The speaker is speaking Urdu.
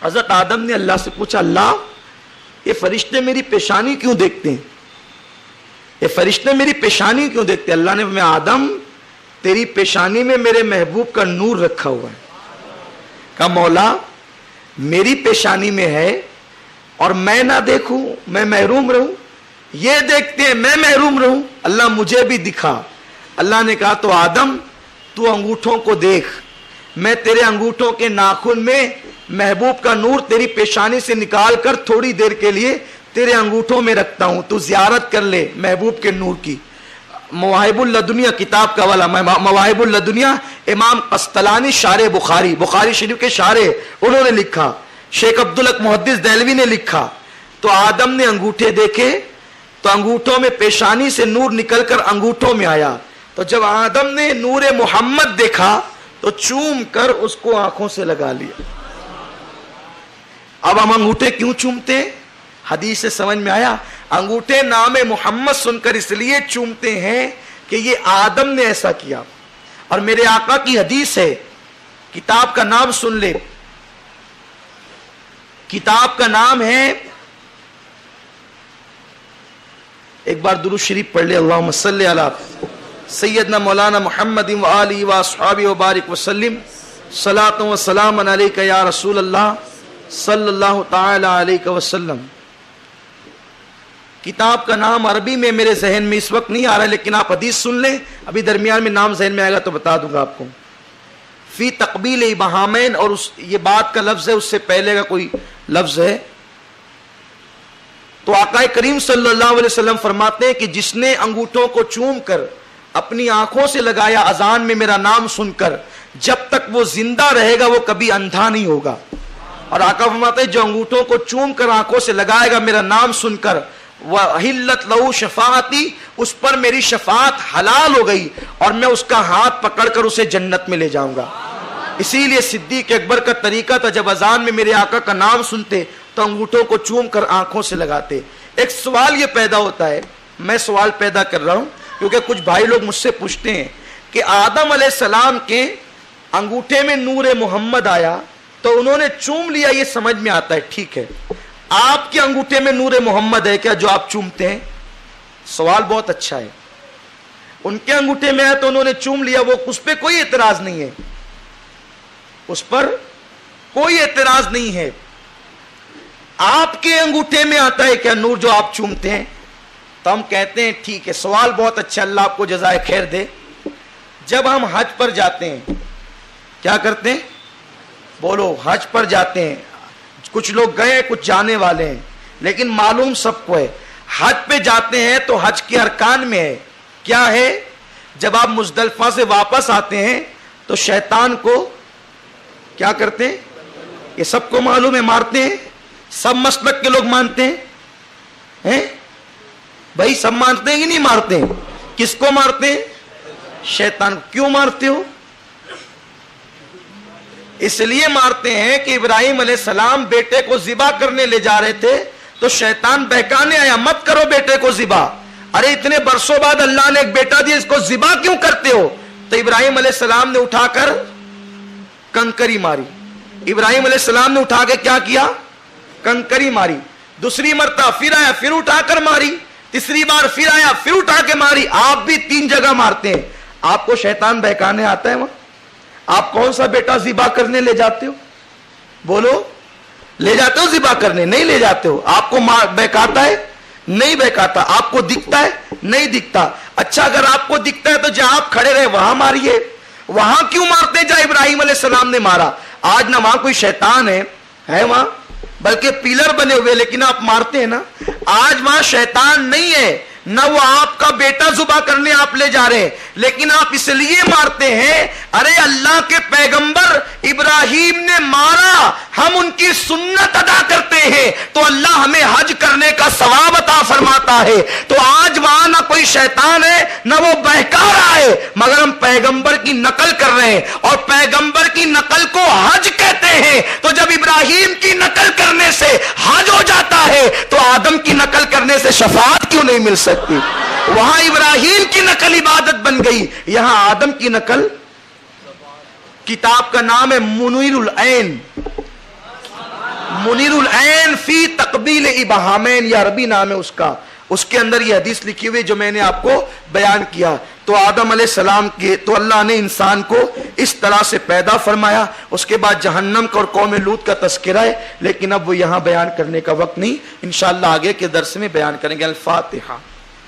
حضرت آدم نے اللہ سے پوچھا اللہ یہ فرشتے میری پیشانی کیوں دیکھتے ہیں, یہ فرشتے میری پیشانی کیوں دیکھتے ہیں؟ اللہ نے فرمایا آدم تیری پیشانی میں میرے محبوب کا نور رکھا ہوا ہے. کہا مولا میری پیشانی میں ہے اور میں نہ دیکھوں, میں محروم رہوں, یہ دیکھتے ہیں میں محروم رہوں, اللہ مجھے بھی دکھا. اللہ نے کہا تو آدم تو انگوٹھوں کو دیکھ, میں تیرے انگوٹھوں کے ناخن میں محبوب کا نور تیری پیشانی سے نکال کر تھوڑی دیر کے لیے تیرے انگوٹھوں میں رکھتا ہوں, تو زیارت کر لے محبوب کے نور کی. مواہب اللدنیہ کتاب کا والا, مواہب اللدنیہ امام قسطلانی شارح بخاری, بخاری شریف کے شارح, انہوں نے لکھا, شیخ عبدالحق محدث دہلوی نے لکھا. تو آدم نے انگوٹھے دیکھے تو انگوٹھوں میں پیشانی سے نور نکل کر انگوٹھوں میں آیا. تو جب آدم نے نور محمد دیکھا تو چوم کر اس کو آنکھوں سے لگا لیا. اب ہم انگوٹھے کیوں چومتے ہیں؟ حدیث سے سمجھ میں آیا. انگوٹھے نام محمد سن کر اس لیے چومتے ہیں کہ یہ آدم نے ایسا کیا. اور میرے آقا کی حدیث ہے, کتاب کا نام سن لے, کتاب کا نام ہے, ایک بار درود شریف پڑھ لے, اللہم صلی علی سیدنا مولانا محمد و آلہ و اصحابہ و بارک وسلم, صلاۃ و سلام علیک یا رسول اللہ صلی اللہ تعالی علیہ وسلم. کتاب کا نام عربی میں میرے ذہن میں اس وقت نہیں آ رہا, لیکن آپ حدیث سن لیں, ابھی درمیان میں نام ذہن میں آئے گا تو بتا دوں گا آپ کو. فی تقبیل ابہامین, اور یہ بات کا لفظ ہے, اس سے پہلے کا کوئی لفظ ہے. تو آقا کریم صلی اللہ علیہ وسلم فرماتے ہیں کہ جس نے انگوٹھوں کو چوم کر اپنی آنکھوں سے لگایا اذان میں میرا نام سن کر, جب تک وہ زندہ رہے گا وہ کبھی اندھا نہیں ہوگا. اور آقا فرماتے ہیں جو انگوٹھوں کو چوم کر آنکھوں سے لگائے گا میرا نام سن کر, وَحِلَّتْ لَهُ شَفَاعَتِي, اس پر میری شفاعت حلال ہو گئی اور میں اس کا ہاتھ پکڑ کر اسے جنت میں لے جاؤں گا. اسی لیے صدیق اکبر کا طریقہ تھا, جب اذان میں میرے آقا کا نام سنتے تو انگوٹھوں کو چوم کر آنکھوں سے لگاتے. ایک سوال یہ پیدا ہوتا ہے, میں سوال پیدا کر رہا ہوں کیونکہ کچھ بھائی لوگ مجھ سے پوچھتے ہیں کہ آدم علیہ السلام کے انگوٹھے میں نور محمد آیا تو انہوں نے چوم لیا, یہ سمجھ میں آتا ہے, ٹھیک ہے, آپ کے انگوٹھے میں نور محمد ہے کیا جو آپ چومتے ہیں؟ سوال بہت اچھا ہے. ان کے انگوٹھے میں ہے تو انہوں نے چوم لیا, وہ اس پہ کوئی اعتراض نہیں ہے, اس پر کوئی اعتراض نہیں ہے. آپ کے انگوٹھے میں آتا ہے کیا نور جو آپ چومتے ہیں؟ تو ہم کہتے ہیں ٹھیک ہے, سوال بہت اچھا, اللہ آپ کو جزائے خیر دے. جب ہم حج پر جاتے ہیں, کیا کرتے ہیں؟ بولو, حج پر جاتے ہیں, کچھ لوگ گئے کچھ جانے والے ہیں, لیکن معلوم سب کو ہے حج پہ جاتے ہیں تو حج کے ارکان میں ہے, کیا ہے؟ جب آپ مزدلفہ سے واپس آتے ہیں تو شیطان کو کیا کرتے ہیں؟ یہ سب کو معلوم ہے, مارتے ہیں. سب مسلک کے لوگ مانتے ہیں بھائی, سب مانتے ہیں کہ نہیں مارتے ہیں؟ کس کو مارتے ہیں؟ شیطان. کیوں مارتے ہو؟ اس لیے مارتے ہیں کہ ابراہیم علیہ السلام بیٹے کو ذبح کرنے لے جا رہے تھے تو شیطان بہکانے آیا, مت کرو بیٹے کو ذبح. ارے اتنے برسوں بعد اللہ نے ایک بیٹا دیا, اس کو ذبح کیوں کرتے ہو؟ تو ابراہیم علیہ السلام نے اٹھا کر کنکری ماری. ابراہیم علیہ السلام نے اٹھا کے کیا کیا؟ کنکری ماری. دوسری مرتبہ پھر آیا, پھر اٹھا کر ماری. تیسری بار پھر آیا, پھر اٹھا کے ماری. آپ بھی 3 جگہ مارتے ہیں. آپ کو شیطان بہکانے آتا ہے وہاں؟ آپ کون سا بیٹا ذبح کرنے لے جاتے ہو؟ بولو, لے جاتے ہو ذبح کرنے؟ نہیں لے جاتے ہو. آپ کو بہکاتا ہے؟ نہیں بہکاتا. آپ کو دکھتا ہے؟ نہیں دکھتا. اچھا اگر آپ کو دکھتا ہے تو جہاں آپ کھڑے رہے وہاں ماریے. وہاں کیوں مارتے جہاں ابراہیم علیہ السلام نے مارا؟ آج نہ وہاں کوئی شیطان ہے وہاں, بلکہ پیلر بنے ہوئے, لیکن آپ مارتے ہیں نا. آج وہاں شیطان نہیں ہے, نہ وہ آپ کا بیٹا ذبح کرنے آپ لے جا رہے ہیں, لیکن آپ اس لیے مارتے ہیں ارے اللہ کے پیغمبر ابراہیم نے مارا, ہم ان کی سنت ادا کرتے ہیں تو اللہ ہمیں حج کرنے کا ثواب عطا فرماتا ہے. تو آج وہاں نہ کوئی شیطان ہے نہ وہ بہکا رہا ہے, مگر ہم پیغمبر کی نقل کر رہے ہیں, اور پیغمبر کی نقل کو حج کہتے ہیں. تو جب ابراہیم کی نقل کرنے سے حج ہو جاتا ہے تو آدم کی نقل کرنے سے شفاعت کیوں نہیں مل سکتی؟ وہاں ابراہیم کی نقل عبادت بن گئی, یہاں آدم کی نقل. کتاب کا نام ہے منیر العین, منیر العین فی تقبیل ابہامین، یہ عربی نام ہے اس کا، اس کے اندر یہ حدیث لکھی ہوئی جو میں نے آپ کو بیان کیا۔ تو آدم علیہ السلام کے تو اللہ نے انسان کو اس طرح سے پیدا فرمایا، اس کے بعد جہنم کا اور قوم لوط کا تذکرہ ہے، لیکن اب وہ یہاں بیان کرنے کا وقت نہیں، انشاءاللہ آگے کے درس میں بیان کریں گے۔ الفاتحہ۔